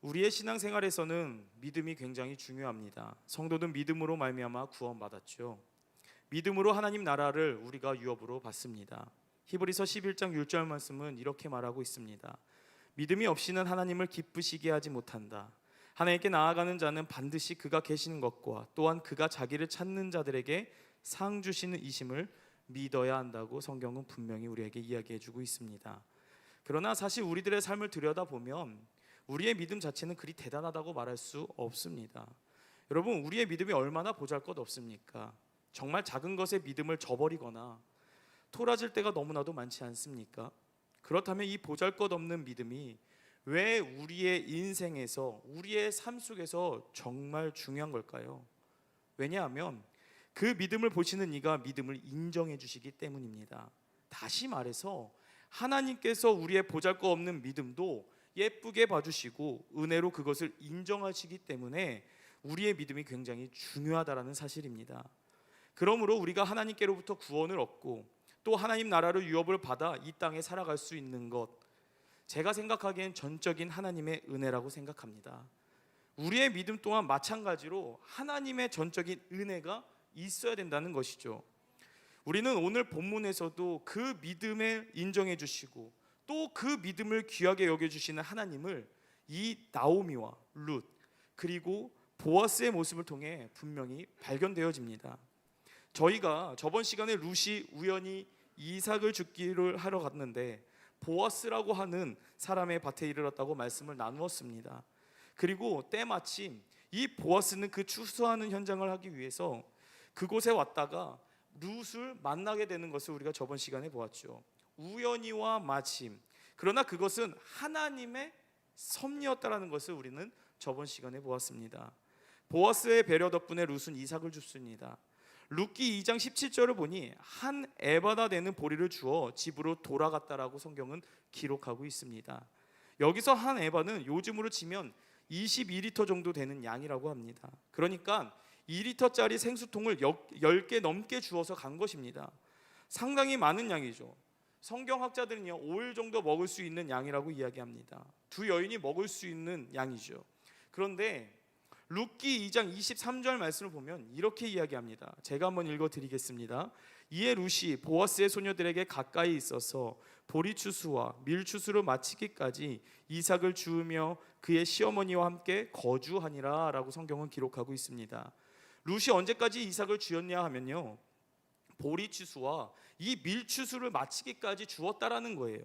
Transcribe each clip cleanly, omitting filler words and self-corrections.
우리의 신앙생활에서는 믿음이 굉장히 중요합니다. 성도는 믿음으로 말미암아 구원받았죠. 믿음으로 하나님 나라를 우리가 유업으로 받습니다. 히브리서 11장 6절 말씀은 이렇게 말하고 있습니다. 믿음이 없이는 하나님을 기쁘시게 하지 못한다. 하나님께 나아가는 자는 반드시 그가 계시는 것과 또한 그가 자기를 찾는 자들에게 상 주시는 이심을 믿어야 한다고 성경은 분명히 우리에게 이야기해 주고 있습니다. 그러나 사실 우리들의 삶을 들여다보면 우리의 믿음 자체는 그리 대단하다고 말할 수 없습니다. 여러분, 우리의 믿음이 얼마나 보잘것없습니까? 정말 작은 것에 믿음을 저버리거나 토라질 때가 너무나도 많지 않습니까? 그렇다면 이 보잘것없는 믿음이 왜 우리의 인생에서, 우리의 삶 속에서 정말 중요한 걸까요? 왜냐하면 그 믿음을 보시는 이가 믿음을 인정해 주시기 때문입니다. 다시 말해서 하나님께서 우리의 보잘것없는 믿음도 예쁘게 봐주시고 은혜로 그것을 인정하시기 때문에 우리의 믿음이 굉장히 중요하다는 사실입니다. 그러므로 우리가 하나님께로부터 구원을 얻고 또 하나님 나라로 유업을 받아 이 땅에 살아갈 수 있는 것, 제가 생각하기엔 전적인 하나님의 은혜라고 생각합니다. 우리의 믿음 또한 마찬가지로 하나님의 전적인 은혜가 있어야 된다는 것이죠. 우리는 오늘 본문에서도 그 믿음을 인정해 주시고 또 그 믿음을 귀하게 여겨주시는 하나님을 이 나오미와 룻 그리고 보아스의 모습을 통해 분명히 발견되어집니다. 저희가 저번 시간에 룻이 우연히 이삭을 죽기를 하러 갔는데 보아스라고 하는 사람의 밭에 이르렀다고 말씀을 나누었습니다. 그리고 때마침 이 보아스는 그 추수하는 현장을 하기 위해서 그곳에 왔다가 룻을 만나게 되는 것을 우리가 저번 시간에 보았죠. 우연히와 마침, 그러나 그것은 하나님의 섭리였다라는 것을 우리는 저번 시간에 보았습니다. 보아스의 배려 덕분에 룻은 이삭을 줍습니다. 룻기 2장 17절을 보니 한 에바다 되는 보리를 주어 집으로 돌아갔다라고 성경은 기록하고 있습니다. 여기서 한 에바는 요즘으로 치면 22리터 정도 되는 양이라고 합니다. 그러니까 2리터짜리 생수통을 10개 넘게 주어서 간 것입니다. 상당히 많은 양이죠. 성경학자들은요 5일 정도 먹을 수 있는 양이라고 이야기합니다. 두 여인이 먹을 수 있는 양이죠. 그런데 룻기 2장 23절 말씀을 보면 이렇게 이야기합니다. 제가 한번 읽어드리겠습니다. 이에 룻이 보아스의 소녀들에게 가까이 있어서 보리 추수와 밀 추수를 마치기까지 이삭을 주우며 그의 시어머니와 함께 거주하니라 라고 성경은 기록하고 있습니다. 룻이 언제까지 이삭을 주었냐 하면요 보리 추수와 이 밀 추수를 마치기까지 주었다라는 거예요.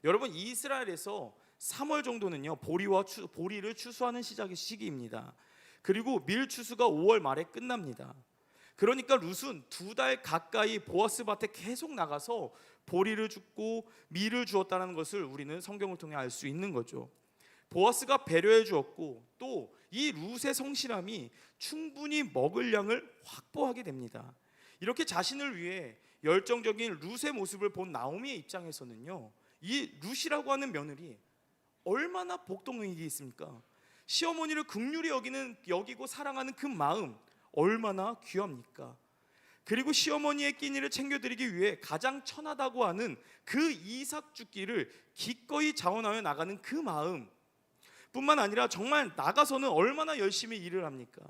여러분, 이스라엘에서 3월 정도는요 보리를 추수하는 시기입니다. 그리고 밀 추수가 5월 말에 끝납니다. 그러니까 룻은 2달 가까이 보아스 밭에 계속 나가서 보리를 줍고 밀을 주었다는 것을 우리는 성경을 통해 알 수 있는 거죠. 보아스가 배려해 주었고 또 이 룻의 성실함이 충분히 먹을 양을 확보하게 됩니다. 이렇게 자신을 위해 열정적인 룻의 모습을 본 나오미의 입장에서는요 이 룻이라고 하는 며느리 얼마나 복덩이게 있습니까? 시어머니를 긍휼히 여기고 사랑하는 그 마음 얼마나 귀합니까? 그리고 시어머니의 끼니를 챙겨드리기 위해 가장 천하다고 하는 그 이삭 죽기를 기꺼이 자원하여 나가는 그 마음 뿐만 아니라 정말 나가서는 얼마나 열심히 일을 합니까?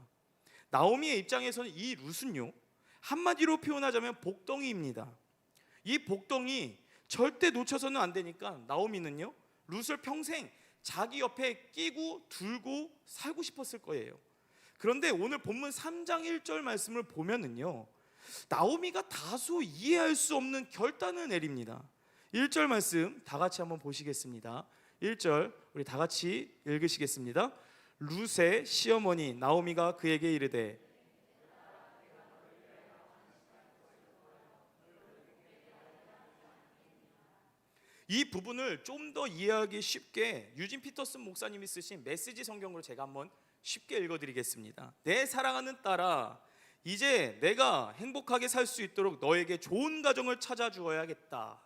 나오미의 입장에서는 이 룻은요 한마디로 표현하자면 복덩이입니다. 이 복덩이 절대 놓쳐서는 안 되니까 나오미는요 룻을 평생 자기 옆에 끼고 들고 살고 싶었을 거예요. 그런데 오늘 본문 3장 1절 말씀을 보면은요 나오미가 다소 이해할 수 없는 결단을 내립니다. 1절 말씀 다 같이 한번 보시겠습니다. 1절 우리 다 같이 읽으시겠습니다. 룻의 시어머니 나오미가 그에게 이르되 이 부분을 좀 더 이해하기 쉽게 유진 피터슨 목사님이 쓰신 메시지 성경으로 제가 한번 쉽게 읽어드리겠습니다. 내 사랑하는 딸아, 이제 내가 행복하게 살 수 있도록 너에게 좋은 가정을 찾아주어야겠다.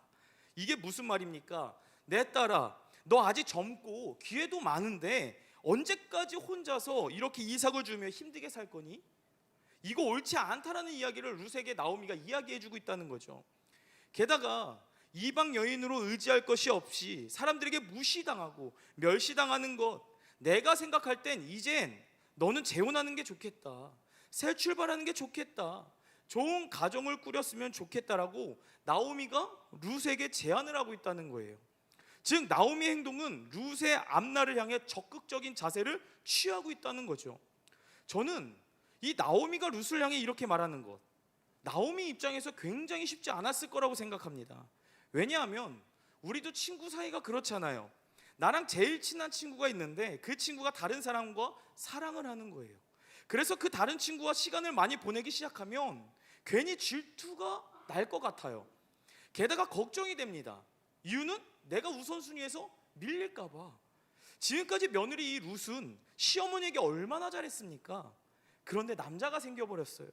이게 무슨 말입니까? 내 딸아, 너 아직 젊고 기회도 많은데 언제까지 혼자서 이렇게 이삭을 주며 힘들게 살 거니? 이거 옳지 않다라는 이야기를 룻에게 나오미가 이야기해주고 있다는 거죠. 게다가 이방 여인으로 의지할 것이 없이 사람들에게 무시당하고 멸시당하는 것, 내가 생각할 땐 이젠 너는 재혼하는 게 좋겠다, 새 출발하는 게 좋겠다, 좋은 가정을 꾸렸으면 좋겠다라고 나오미가 룻에게 제안을 하고 있다는 거예요. 즉 나오미의 행동은 룻의 앞날을 향해 적극적인 자세를 취하고 있다는 거죠. 저는 이 나오미가 룻을 향해 이렇게 말하는 것, 나오미 입장에서 굉장히 쉽지 않았을 거라고 생각합니다. 왜냐하면 우리도 친구 사이가 그렇잖아요. 나랑 제일 친한 친구가 있는데 그 친구가 다른 사람과 사랑을 하는 거예요. 그래서 그 다른 친구와 시간을 많이 보내기 시작하면 괜히 질투가 날 것 같아요. 게다가 걱정이 됩니다. 이유는 내가 우선순위에서 밀릴까 봐. 지금까지 며느리 이 룻은 시어머니에게 얼마나 잘했습니까? 그런데 남자가 생겨버렸어요.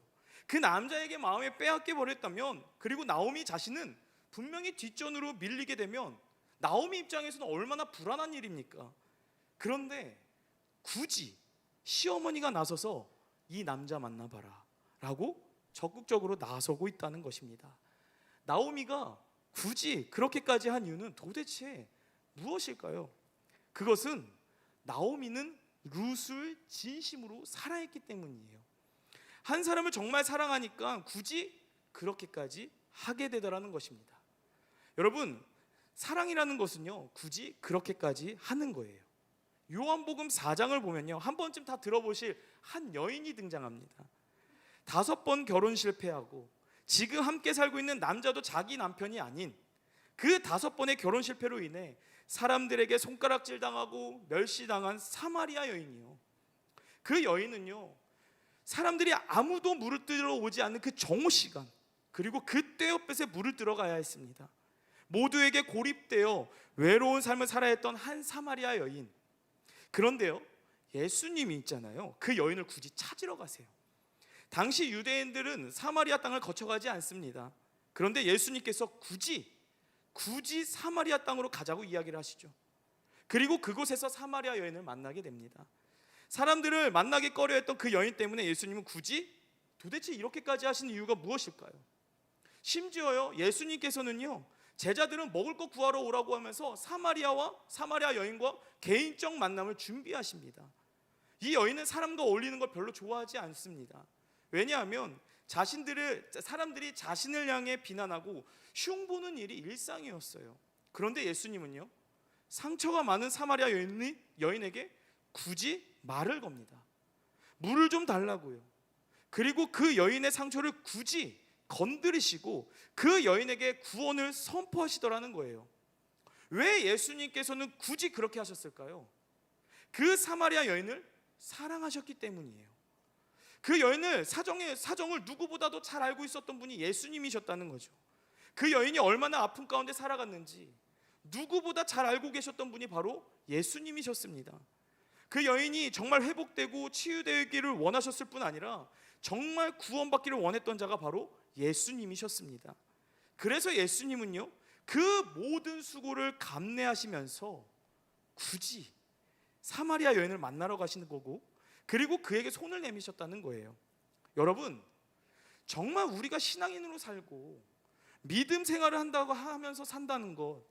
그 남자에게 마음에 빼앗겨 버렸다면, 그리고 나오미 자신은 분명히 뒷전으로 밀리게 되면 나오미 입장에서는 얼마나 불안한 일입니까? 그런데 굳이 시어머니가 나서서 이 남자 만나봐라 라고 적극적으로 나서고 있다는 것입니다. 나오미가 굳이 그렇게까지 한 이유는 도대체 무엇일까요? 그것은 나오미는 룻을 진심으로 사랑했기 때문이에요. 한 사람을 정말 사랑하니까 굳이 그렇게까지 하게 되더라는 것입니다. 여러분, 사랑이라는 것은요, 굳이 그렇게까지 하는 거예요. 요한복음 4장을 보면요, 한 번쯤 다 들어보실 한 여인이 등장합니다. 5번 결혼 실패하고 지금 함께 살고 있는 남자도 자기 남편이 아닌 그 5번의 결혼 실패로 인해 사람들에게 손가락질 당하고 멸시당한 사마리아 여인이요. 그 여인은요, 사람들이 아무도 물을 뜨러 오지 않는 그 정오 시간, 그리고 그 떼어볕에 물을 뜨러 가야 했습니다. 모두에게 고립되어 외로운 삶을 살아야 했던 한 사마리아 여인. 그런데요, 예수님이 있잖아요. 그 여인을 굳이 찾으러 가세요. 당시 유대인들은 사마리아 땅을 거쳐가지 않습니다. 그런데 예수님께서 굳이 사마리아 땅으로 가자고 이야기를 하시죠. 그리고 그곳에서 사마리아 여인을 만나게 됩니다. 사람들을 만나기 꺼려했던 그 여인 때문에 예수님은 굳이 도대체 이렇게까지 하신 이유가 무엇일까요? 심지어요, 예수님께서는요, 제자들은 먹을 거 구하러 오라고 하면서 사마리아 여인과 개인적 만남을 준비하십니다. 이 여인은 사람과 어울리는 걸 별로 좋아하지 않습니다. 왜냐하면 사람들이 자신을 향해 비난하고 흉보는 일이 일상이었어요. 그런데 예수님은요, 상처가 많은 사마리아 여인에게 굳이 말을 겁니다. 물을 좀 달라고요. 그리고 그 여인의 상처를 굳이 건드리시고 그 여인에게 구원을 선포하시더라는 거예요. 왜 예수님께서는 굳이 그렇게 하셨을까요? 그 사마리아 여인을 사랑하셨기 때문이에요. 그 여인을 사정을 누구보다도 잘 알고 있었던 분이 예수님이셨다는 거죠. 그 여인이 얼마나 아픔 가운데 살아갔는지 누구보다 잘 알고 계셨던 분이 바로 예수님이셨습니다. 그 여인이 정말 회복되고 치유되기를 원하셨을 뿐 아니라 정말 구원받기를 원했던 자가 바로 예수님이셨습니다. 그래서 예수님은요, 그 모든 수고를 감내하시면서 굳이 사마리아 여인을 만나러 가시는 거고, 그리고 그에게 손을 내미셨다는 거예요. 여러분, 정말 우리가 신앙인으로 살고 믿음 생활을 한다고 하면서 산다는 것,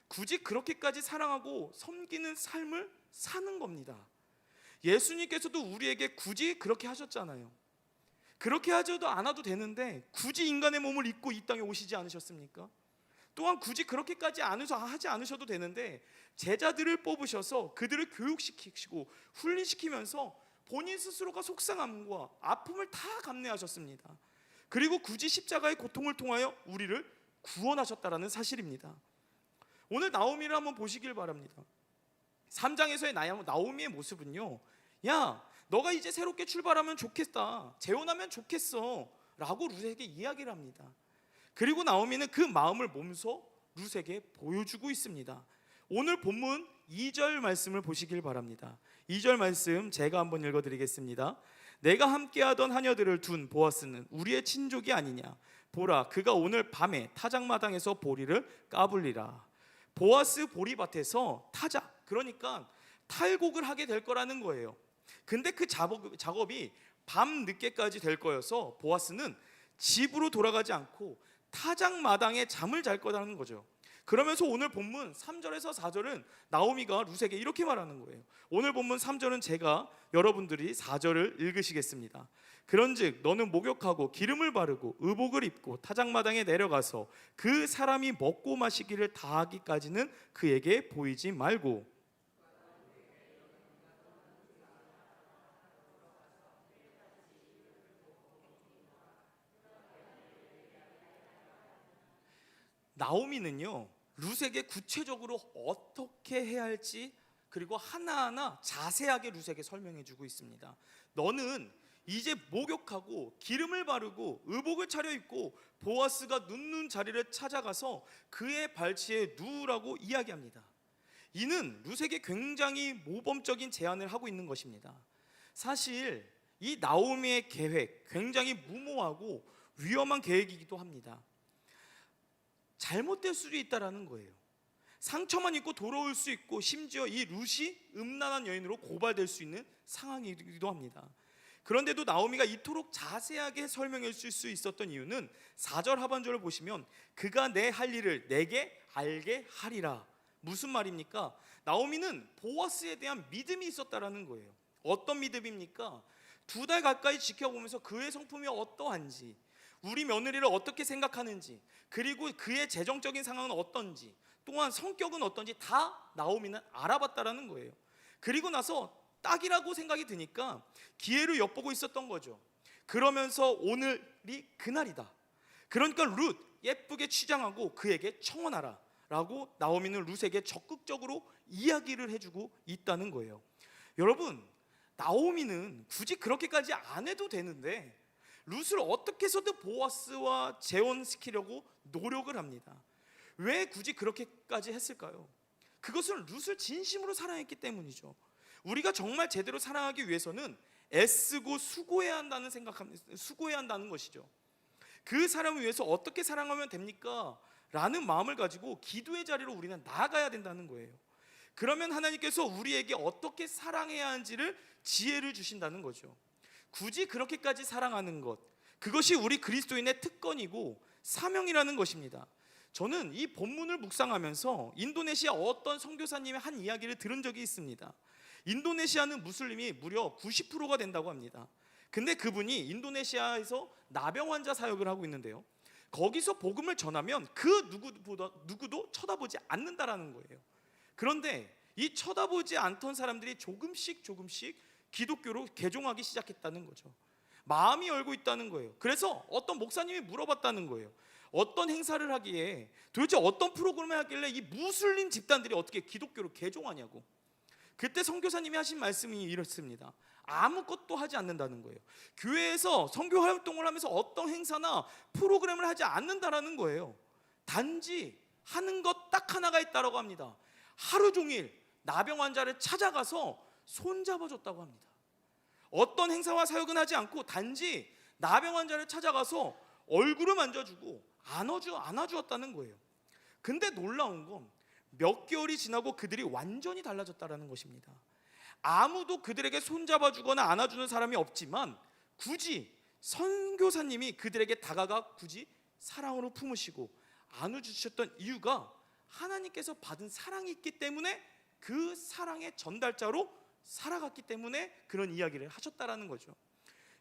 굳이 그렇게까지 사랑하고 섬기는 삶을 사는 겁니다. 예수님께서도 우리에게 굳이 그렇게 하셨잖아요. 그렇게 하지도 않아도 되는데 굳이 인간의 몸을 입고 이 땅에 오시지 않으셨습니까? 또한 굳이 그렇게까지 하지 않으셔도 되는데 제자들을 뽑으셔서 그들을 교육시키시고 훈련시키면서 본인 스스로가 속상함과 아픔을 다 감내하셨습니다. 그리고 굳이 십자가의 고통을 통하여 우리를 구원하셨다라는 사실입니다. 오늘 나오미를 한번 보시길 바랍니다. 3장에서의 나오미의 모습은요, 야, 너가 이제 새롭게 출발하면 좋겠다, 재혼하면 좋겠어 라고 룻에게 이야기를 합니다. 그리고 나오미는 그 마음을 몸소 룻에게 보여주고 있습니다. 오늘 본문 2절 말씀을 보시길 바랍니다. 2절 말씀 제가 한번 읽어드리겠습니다. 내가 함께하던 하녀들을 둔 보아스는 우리의 친족이 아니냐. 보라, 그가 오늘 밤에 타작마당에서 보리를 까불리라. 보아스 보리밭에서 타작, 그러니까 탈곡을 하게 될 거라는 거예요. 근데 그 작업이 밤 늦게까지 될 거여서 보아스는 집으로 돌아가지 않고 타작마당에 잠을 잘 거라는 거죠. 그러면서 오늘 본문 3절에서 4절은 나오미가 룻에게 이렇게 말하는 거예요. 오늘 본문 3절은 제가 여러분들이 4절을 읽으시겠습니다. 그런즉 너는 목욕하고 기름을 바르고 의복을 입고 타작마당에 내려가서 그 사람이 먹고 마시기를 다하기까지는 그에게 보이지 말고. 나오미는요, 룻에게 구체적으로 어떻게 해야 할지 그리고 하나하나 자세하게 룻에게 설명해 주고 있습니다. 너는 이제 목욕하고 기름을 바르고 의복을 차려입고 보아스가 눕는 자리를 찾아가서 그의 발치에 누우라고 이야기합니다. 이는 룻에게 굉장히 모범적인 제안을 하고 있는 것입니다. 사실 이 나오미의 계획 굉장히 무모하고 위험한 계획이기도 합니다. 잘못될 수도 있다라는 거예요. 상처만 입고 돌아올 수 있고 심지어 이 룻이 음란한 여인으로 고발될 수 있는 상황이기도 합니다. 그런데도 나오미가 이토록 자세하게 설명해 줄 수 있었던 이유는 4절 하반절을 보시면 그가 내 할 일을 내게 알게 하리라. 무슨 말입니까? 나오미는 보아스에 대한 믿음이 있었다라는 거예요. 어떤 믿음입니까? 2달 가까이 지켜보면서 그의 성품이 어떠한지, 우리 며느리를 어떻게 생각하는지, 그리고 그의 재정적인 상황은 어떤지, 또한 성격은 어떤지 다 나오미는 알아봤다라는 거예요. 그리고 나서 딱이라고 생각이 드니까 기회를 엿보고 있었던 거죠. 그러면서 오늘이 그날이다. 그러니까 룻 예쁘게 취장하고 그에게 청혼하라 라고 나오미는 룻에게 적극적으로 이야기를 해주고 있다는 거예요. 여러분, 나오미는 굳이 그렇게까지 안 해도 되는데 룻을 어떻게 해서든 보아스와 재혼시키려고 노력을 합니다. 왜 굳이 그렇게까지 했을까요? 그것은 룻을 진심으로 사랑했기 때문이죠. 우리가 정말 제대로 사랑하기 위해서는 애쓰고 수고해야 한다는 것이죠. 그 사람을 위해서 어떻게 사랑하면 됩니까? 라는 마음을 가지고 기도의 자리로 우리는 나아가야 된다는 거예요. 그러면 하나님께서 우리에게 어떻게 사랑해야 하는지를 지혜를 주신다는 거죠. 굳이 그렇게까지 사랑하는 것, 그것이 우리 그리스도인의 특권이고 사명이라는 것입니다. 저는 이 본문을 묵상하면서 인도네시아 어떤 선교사님의 한 이야기를 들은 적이 있습니다. 인도네시아는 무슬림이 무려 90%가 된다고 합니다. 근데 그분이 인도네시아에서 나병 환자 사역을 하고 있는데요, 거기서 복음을 전하면 그 누구도 쳐다보지 않는다라는 거예요. 그런데 이 쳐다보지 않던 사람들이 조금씩 기독교로 개종하기 시작했다는 거죠. 마음이 열고 있다는 거예요. 그래서 어떤 목사님이 물어봤다는 거예요. 어떤 행사를 하기에, 도대체 어떤 프로그램을 하길래 이 무슬림 집단들이 어떻게 기독교로 개종하냐고. 그때 선교사님이 하신 말씀이 이렇습니다. 아무것도 하지 않는다는 거예요. 교회에서 선교 활동을 하면서 어떤 행사나 프로그램을 하지 않는다라는 거예요. 단지 하는 것 딱 하나가 있다라고 합니다. 하루 종일 나병 환자를 찾아가서 손잡아줬다고 합니다. 어떤 행사와 사역은 하지 않고 단지 나병 환자를 찾아가서 얼굴을 만져주고 안아주었다는 거예요. 근데 놀라운 건 몇 개월이 지나고 그들이 완전히 달라졌다는 것입니다. 아무도 그들에게 손잡아주거나 안아주는 사람이 없지만 굳이 선교사님이 그들에게 다가가 굳이 사랑으로 품으시고 안아주셨던 이유가 하나님께서 받은 사랑이 있기 때문에 그 사랑의 전달자로 살아갔기 때문에 그런 이야기를 하셨다라는 거죠.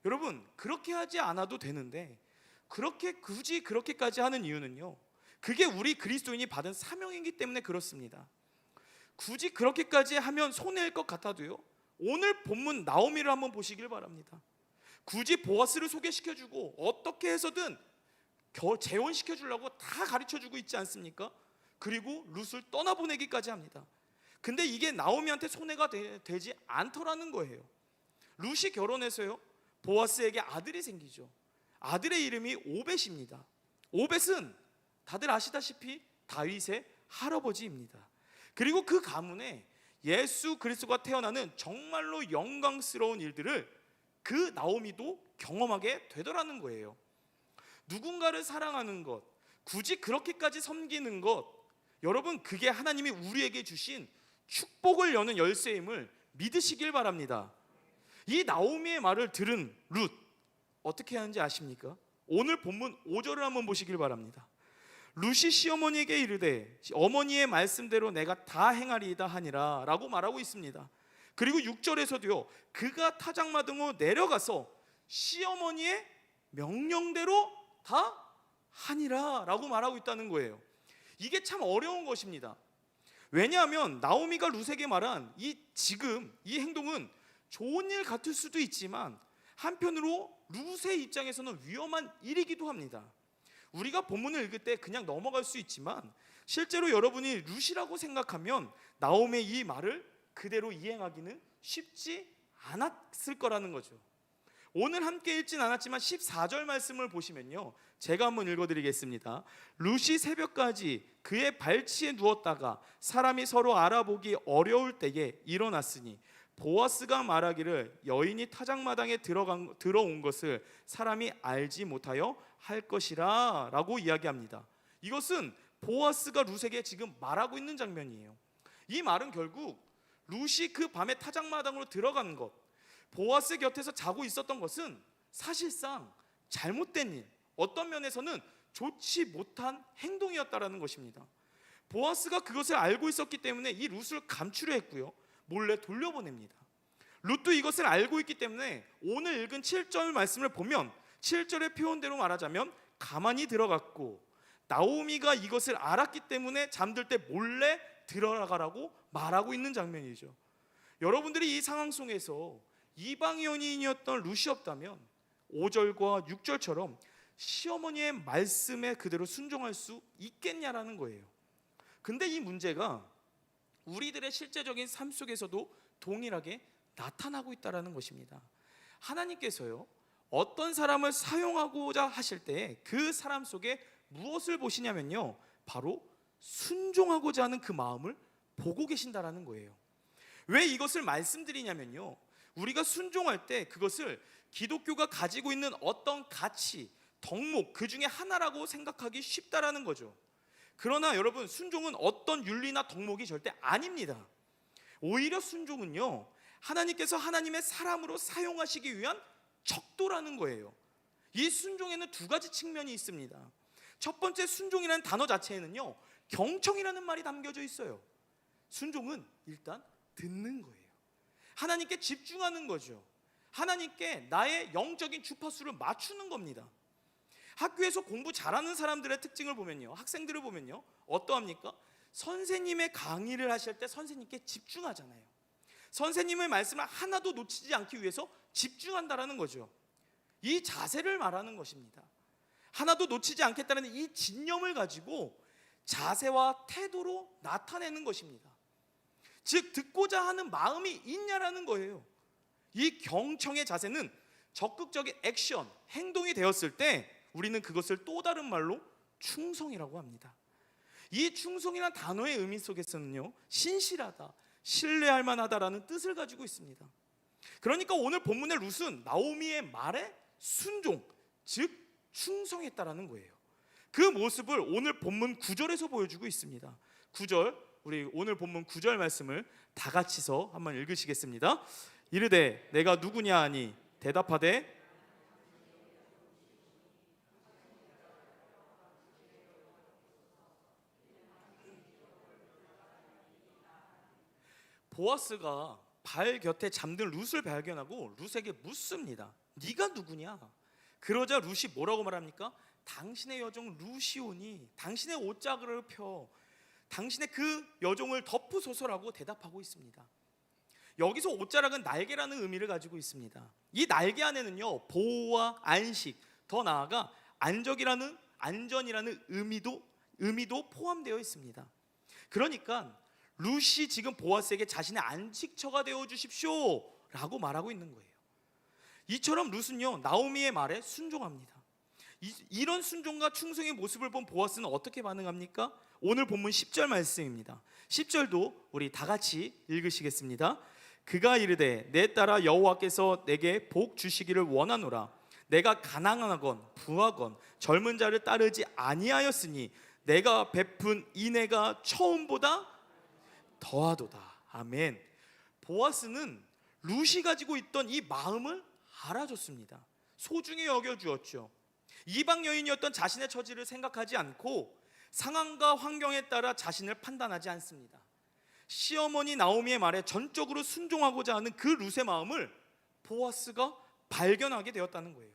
여러분, 그렇게 하지 않아도 되는데 굳이 그렇게까지 하는 이유는요, 그게 우리 그리스도인이 받은 사명이기 때문에 그렇습니다. 굳이 그렇게까지 하면 손해일 것 같아도요, 오늘 본문 나오미를 한번 보시길 바랍니다. 굳이 보아스를 소개시켜주고 어떻게 해서든 재혼시켜주려고 다 가르쳐주고 있지 않습니까? 그리고 룻을 떠나보내기까지 합니다. 근데 이게 나오미한테 손해가 되지 않더라는 거예요. 룻이 결혼해서요, 보아스에게 아들이 생기죠. 아들의 이름이 오벳입니다. 오벳은 다들 아시다시피 다윗의 할아버지입니다. 그리고 그 가문에 예수 그리스도가 태어나는 정말로 영광스러운 일들을 그 나오미도 경험하게 되더라는 거예요. 누군가를 사랑하는 것, 굳이 그렇게까지 섬기는 것, 여러분, 그게 하나님이 우리에게 주신 축복을 여는 열쇠임을 믿으시길 바랍니다. 이 나오미의 말을 들은 룻, 어떻게 하는지 아십니까? 오늘 본문 5절을 한번 보시길 바랍니다. 룻이 시어머니에게 이르되 어머니의 말씀대로 내가 다 행하리이다 하니라 라고 말하고 있습니다. 그리고 6절에서도요, 그가 타작마당으로 내려가서 시어머니의 명령대로 다 하니라 라고 말하고 있다는 거예요. 이게 참 어려운 것입니다. 왜냐하면 나오미가 룻에게 말한 지금 이 행동은 좋은 일 같을 수도 있지만 한편으로 룻의 입장에서는 위험한 일이기도 합니다. 우리가 본문을 읽을 때 그냥 넘어갈 수 있지만 실제로 여러분이 룻이라고 생각하면 나오미의 이 말을 그대로 이행하기는 쉽지 않았을 거라는 거죠. 오늘 함께 읽진 않았지만 14절 말씀을 보시면요, 제가 한번 읽어드리겠습니다. 룻이 새벽까지 그의 발치에 누웠다가 사람이 서로 알아보기 어려울 때에 일어났으니 보아스가 말하기를 여인이 타작마당에 들어온 것을 사람이 알지 못하여 할 것이라 라고 이야기합니다. 이것은 보아스가 룻에게 지금 말하고 있는 장면이에요. 이 말은 결국 룻이 그 밤에 타작마당으로 들어간 것, 보아스 곁에서 자고 있었던 것은 사실상 잘못된 일, 어떤 면에서는 좋지 못한 행동이었다라는 것입니다. 보아스가 그것을 알고 있었기 때문에 이 룻을 감추려 했고요, 몰래 돌려보냅니다. 룻도 이것을 알고 있기 때문에 오늘 읽은 7절 말씀을 보면 7절의 표현대로 말하자면 가만히 들어갔고, 나오미가 이것을 알았기 때문에 잠들 때 몰래 들어가라고 말하고 있는 장면이죠. 여러분들이 이 상황 속에서 이방 연인이었던 룻이었다면 5절과 6절처럼 시어머니의 말씀에 그대로 순종할 수 있겠냐라는 거예요. 근데 이 문제가 우리들의 실제적인 삶 속에서도 동일하게 나타나고 있다는 것입니다. 하나님께서요, 어떤 사람을 사용하고자 하실 때 그 사람 속에 무엇을 보시냐면요, 바로 순종하고자 하는 그 마음을 보고 계신다라는 거예요. 왜 이것을 말씀드리냐면요, 우리가 순종할 때 그것을 기독교가 가지고 있는 어떤 가치, 덕목 그 중에 하나라고 생각하기 쉽다라는 거죠. 그러나 여러분, 순종은 어떤 윤리나 덕목이 절대 아닙니다. 오히려 순종은요, 하나님께서 하나님의 사람으로 사용하시기 위한 척도라는 거예요. 이 순종에는 두 가지 측면이 있습니다. 첫 번째, 순종이라는 단어 자체에는요, 경청이라는 말이 담겨져 있어요. 순종은 일단 듣는 거예요. 하나님께 집중하는 거죠. 하나님께 나의 영적인 주파수를 맞추는 겁니다. 학교에서 공부 잘하는 사람들의 특징을 보면요, 학생들을 보면요, 어떠합니까? 선생님의 강의를 하실 때 선생님께 집중하잖아요. 선생님의 말씀을 하나도 놓치지 않기 위해서 집중한다라는 거죠. 이 자세를 말하는 것입니다. 하나도 놓치지 않겠다는 이 진념을 가지고 자세와 태도로 나타내는 것입니다. 즉, 듣고자 하는 마음이 있냐라는 거예요. 이 경청의 자세는 적극적인 액션, 행동이 되었을 때 우리는 그것을 또 다른 말로 충성이라고 합니다. 이 충성이라는 단어의 의미 속에서는요, 신실하다, 신뢰할 만하다라는 뜻을 가지고 있습니다. 그러니까 오늘 본문의 룻은 나오미의 말에 순종, 즉 충성했다라는 거예요. 그 모습을 오늘 본문 9절에서 보여주고 있습니다. 9절, 우리 오늘 본문 9절 말씀을 다 같이서 한번 읽으시겠습니다. 이르되 내가 누구냐 하니 대답하되 보아스가 발 곁에 잠든 룻을 발견하고 룻에게 묻습니다. 네가 누구냐? 그러자 룻이 뭐라고 말합니까? 당신의 여종 룻이 오니 당신의 옷자락을 펴 당신의 그 여종을 덮으소서라고 대답하고 있습니다. 여기서 옷자락은 날개라는 의미를 가지고 있습니다. 이 날개 안에는요, 보호와 안식, 더 나아가 안전이라는 의미도 포함되어 있습니다. 그러니까 룻이 지금 보아스에게 자신의 안식처가 되어 주십시오 라고 말하고 있는 거예요. 이처럼 룻은요, 나오미의 말에 순종합니다. 이런 순종과 충성의 모습을 본 보아스는 어떻게 반응합니까? 오늘 본문 10절 말씀입니다. 10절도 우리 다 같이 읽으시겠습니다. 그가 이르되 내 딸아 여호와께서 내게 복 주시기를 원하노라. 내가 가난하건 부하건 젊은 자를 따르지 아니하였으니 내가 베푼 인애가 처음보다 더하도다. 아멘. 보아스는 룻이 가지고 있던 이 마음을 알아줬습니다. 소중히 여겨주었죠. 이방 여인이었던 자신의 처지를 생각하지 않고 상황과 환경에 따라 자신을 판단하지 않습니다. 시어머니 나오미의 말에 전적으로 순종하고자 하는 그 룻의 마음을 보아스가 발견하게 되었다는 거예요.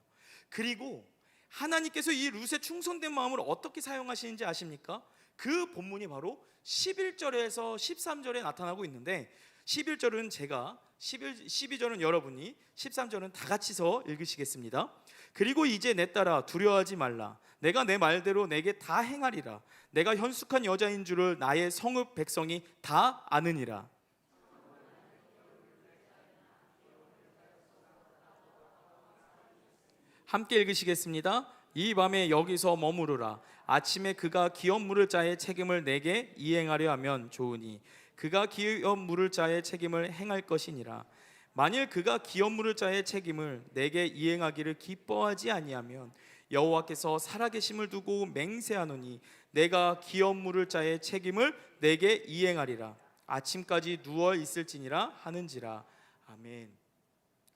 그리고 하나님께서 이 룻의 충성된 마음을 어떻게 사용하시는지 아십니까? 그 본문이 바로 11절에서 13절에 나타나고 있는데, 11절은 제가, 12절은 여러분이, 13절은 다 같이서 읽으시겠습니다. 그리고 이제 내 딸아 두려워하지 말라. 내가 내 말대로 내게 다 행하리라. 내가 현숙한 여자인 줄을 나의 성읍 백성이 다 아느니라. 함께 읽으시겠습니다. 이 밤에 여기서 머무르라. 아침에 그가 기업 물을 자의 책임을 내게 이행하려 하면 좋으니 그가 기업 물을 자의 책임을 행할 것이니라. 만일 그가 기업 물을 자의 책임을 내게 이행하기를 기뻐하지 아니하면 여호와께서 살아계심을 두고 맹세하노니 내가 기업 물을 자의 책임을 내게 이행하리라. 아침까지 누워 있을지니라 하는지라. 아멘.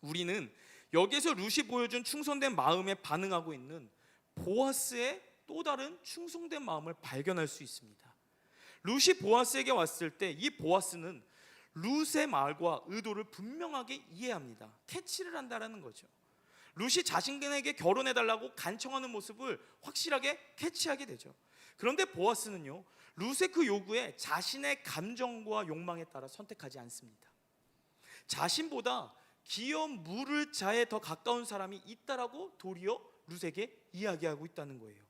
우리는 여기에서 룻이 보여준 충성된 마음에 반응하고 있는 보아스의 또 다른 충성된 마음을 발견할 수 있습니다. 룻이 보아스에게 왔을 때 이 보아스는 룻의 말과 의도를 분명하게 이해합니다. 캐치를 한다라는 거죠. 룻이 자신에게 결혼해달라고 간청하는 모습을 확실하게 캐치하게 되죠. 그런데 보아스는요, 룻의 그 요구에 자신의 감정과 욕망에 따라 선택하지 않습니다. 자신보다 기업 물을 자에 더 가까운 사람이 있다라고 도리어 룻에게 이야기하고 있다는 거예요.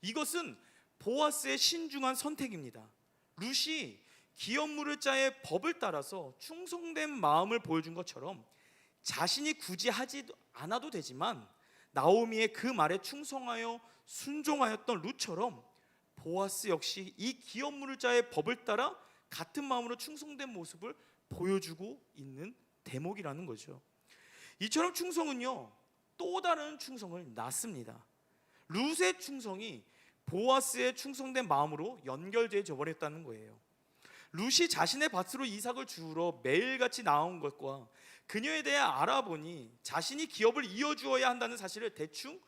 이것은 보아스의 신중한 선택입니다. 룻이 기업 물을 자의 법을 따라서 충성된 마음을 보여준 것처럼 자신이 굳이 하지 않아도 되지만 나오미의 그 말에 충성하여 순종하였던 룻처럼 보아스 역시 이 기업 물을 자의 법을 따라 같은 마음으로 충성된 모습을 보여주고 있는 대목이라는 거죠. 이처럼 충성은요, 또 다른 충성을 낳습니다. 룻의 충성이 보아스의 충성된 마음으로 연결되어 버렸다는 거예요. 룻이 자신의 밭으로 이삭을 주우러 매일같이 나온 것과 그녀에 대해 알아보니 자신이 기업을 이어주어야 한다는 사실을 대충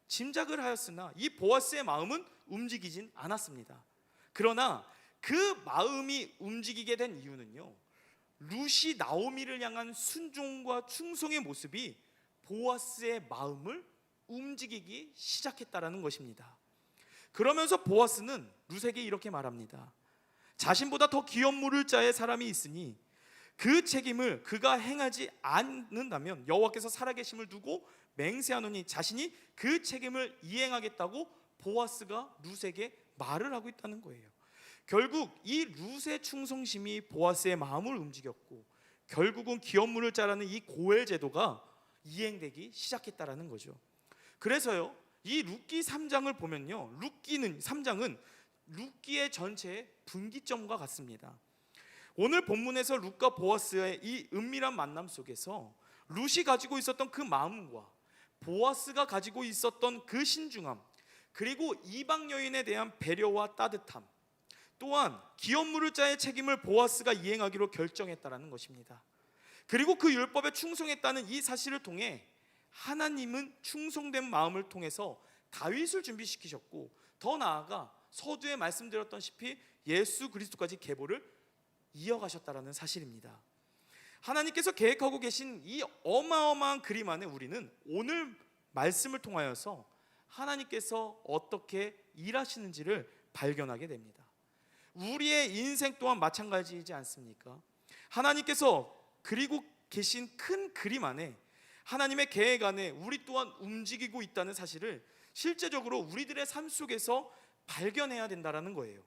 짐작을 하였으나 이 보아스의 마음은 움직이진 않았습니다. 그러나 그 마음이 움직이게 된 이유는요, 룻이 나오미를 향한 순종과 충성의 모습이 보아스의 마음을 움직이기 시작했다라는 것입니다. 그러면서 보아스는 룻에게 이렇게 말합니다. 자신보다 더 기업 물을 자의 사람이 있으니 그 책임을 그가 행하지 않는다면 여호와께서 살아계심을 두고 맹세하노니 자신이 그 책임을 이행하겠다고 보아스가 룻에게 말을 하고 있다는 거예요. 결국 이 룻의 충성심이 보아스의 마음을 움직였고 결국은 기업 물을 자라는 이 고엘 제도가 이행되기 시작했다라는 거죠. 그래서요, 이 룻기 3장을 보면요, 룻기는 3장은 룻기의 전체의 분기점과 같습니다. 오늘 본문에서 룻과 보아스의 이 은밀한 만남 속에서 룻이 가지고 있었던 그 마음과 보아스가 가지고 있었던 그 신중함, 그리고 이방 여인에 대한 배려와 따뜻함, 또한 기업 물을 자의 책임을 보아스가 이행하기로 결정했다라는 것입니다. 그리고 그 율법에 충성했다는 이 사실을 통해 하나님은 충성된 마음을 통해서 다윗을 준비시키셨고, 더 나아가 서두에 말씀드렸다시피 예수 그리스도까지 계보를 이어가셨다라는 사실입니다. 하나님께서 계획하고 계신 이 어마어마한 그림 안에 우리는 오늘 말씀을 통하여서 하나님께서 어떻게 일하시는지를 발견하게 됩니다. 우리의 인생 또한 마찬가지이지 않습니까? 하나님께서 그리고 계신 큰 그림 안에, 하나님의 계획 안에 우리 또한 움직이고 있다는 사실을 실제적으로 우리들의 삶 속에서 발견해야 된다는 거예요.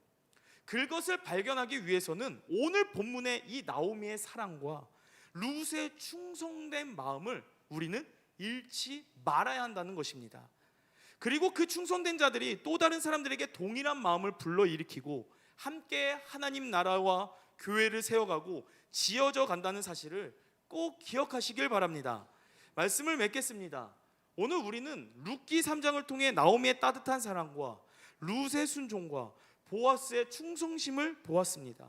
그것을 발견하기 위해서는 오늘 본문의 이 나오미의 사랑과 룻의 충성된 마음을 우리는 잃지 말아야 한다는 것입니다. 그리고 그 충성된 자들이 또 다른 사람들에게 동일한 마음을 불러일으키고 함께 하나님 나라와 교회를 세워가고 지어져 간다는 사실을 꼭 기억하시길 바랍니다. 말씀을 맺겠습니다. 오늘 우리는 룻기 3장을 통해 나오미의 따뜻한 사랑과 룻의 순종과 보아스의 충성심을 보았습니다.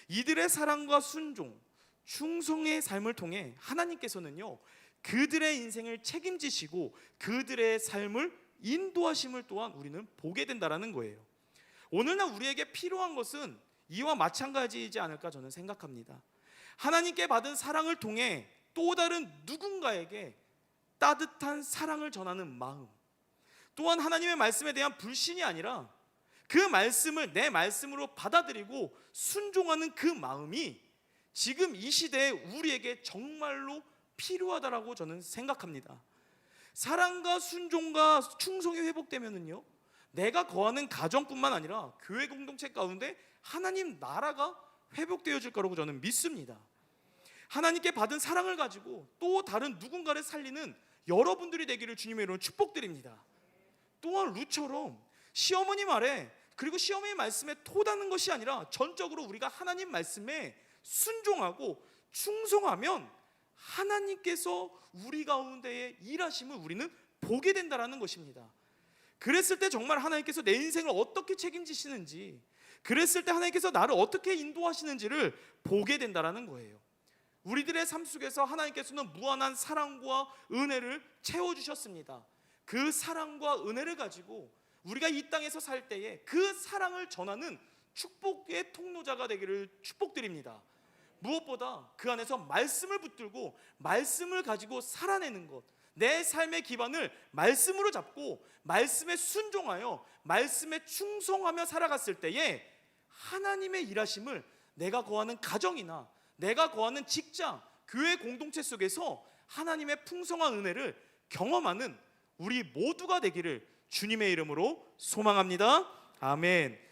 이들의 사랑과 순종, 충성의 삶을 통해 하나님께서는요, 그들의 인생을 책임지시고 그들의 삶을 인도하심을 또한 우리는 보게 된다라는 거예요. 오늘날 우리에게 필요한 것은 이와 마찬가지이지 않을까 저는 생각합니다. 하나님께 받은 사랑을 통해 또 다른 누군가에게 따뜻한 사랑을 전하는 마음, 또한 하나님의 말씀에 대한 불신이 아니라 그 말씀을 내 말씀으로 받아들이고 순종하는 그 마음이 지금 이 시대에 우리에게 정말로 필요하다라고 저는 생각합니다. 사랑과 순종과 충성이 회복되면은요, 내가 거하는 가정뿐만 아니라 교회 공동체 가운데 하나님 나라가 회복되어질 거라고 저는 믿습니다. 하나님께 받은 사랑을 가지고 또 다른 누군가를 살리는 여러분들이 되기를 주님의 이름으로 축복드립니다. 또한 루처럼 시어머니 말에, 그리고 시어머니 말씀에 토다는 것이 아니라 전적으로 우리가 하나님 말씀에 순종하고 충성하면 하나님께서 우리 가운데에 일하심을 우리는 보게 된다라는 것입니다. 그랬을 때 정말 하나님께서 내 인생을 어떻게 책임지시는지, 그랬을 때 하나님께서 나를 어떻게 인도하시는지를 보게 된다라는 거예요. 우리들의 삶 속에서 하나님께서는 무한한 사랑과 은혜를 채워주셨습니다. 그 사랑과 은혜를 가지고 우리가 이 땅에서 살 때에 그 사랑을 전하는 축복의 통로자가 되기를 축복드립니다. 무엇보다 그 안에서 말씀을 붙들고 말씀을 가지고 살아내는 것, 내 삶의 기반을 말씀으로 잡고 말씀에 순종하여 말씀에 충성하며 살아갔을 때에 하나님의 일하심을 내가 거하는 가정이나 내가 거하는 직장, 교회 공동체 속에서 하나님의 풍성한 은혜를 경험하는 우리 모두가 되기를 주님의 이름으로 소망합니다. 아멘.